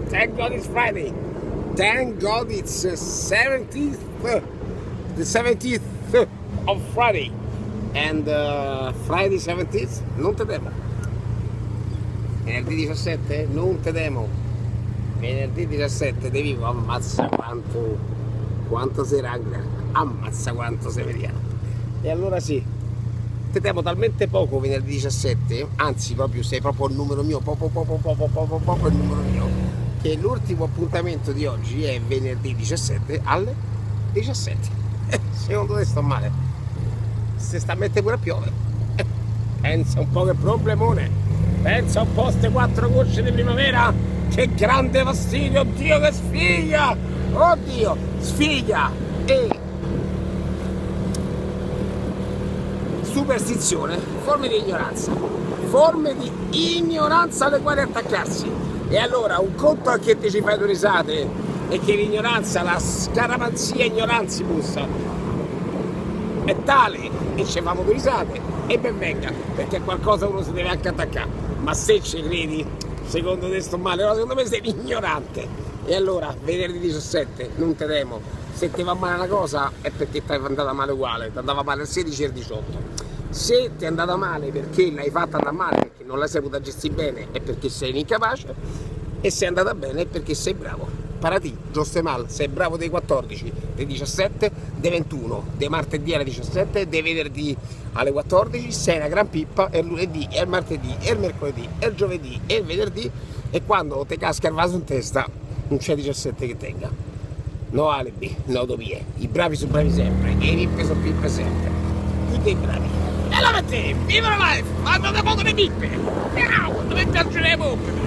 Thank God it's Friday. Thank God it's 17th, the 17th of Friday. And Friday 17th, non te demo. Venerdì 17, non te demo. Venerdì 17, devi, ammazza quanto sei ragra, ammazza quanto sei mediano. E allora sì, te temo talmente poco venerdì 17, anzi proprio sei proprio il numero mio, proprio il numero mio, che l'ultimo appuntamento di oggi è venerdì 17 alle 17. Secondo te sto male? Se sta a mettere pure a piove. Pensa un po' che problemone. Pensa un po' a ste 4 gocce di primavera. Che grande fastidio, oddio che sfiga! Oddio, sfiga! E superstizione, forme di ignoranza alle quali attaccarsi. E allora un conto è che ti ci fai due risate e che l'ignoranza, la scaramanzia ignoranzibus è tale e ci famo due risate e ben venga, perché a qualcosa uno si deve anche attaccare. Ma se ci credi, secondo te sto male? No, secondo me sei ignorante. E allora venerdì 17 non te temo, se ti va male una cosa è perché ti è andata male uguale, ti andava male il 16 e il 18. Se ti è andata male perché l'hai fatta andare male, perché non l'hai saputa gestire bene, è perché sei un incapace, e se è andata bene è perché sei bravo. Parati, giusto e mal, sei bravo dei 14, dei 17, dei 21, dei martedì alle 17, dei venerdì alle 14, sei una gran pippa, e il lunedì, e il martedì, e il mercoledì, e il giovedì, e il venerdì, e quando ti casca il vaso in testa non c'è 17 che tenga. No alibi, no utopie, i bravi sono bravi sempre, e i pippe sono pippe sempre, più dei bravi. E allora te, viva la life, quando te moto le pippe, miau, dove piacciono le poppe.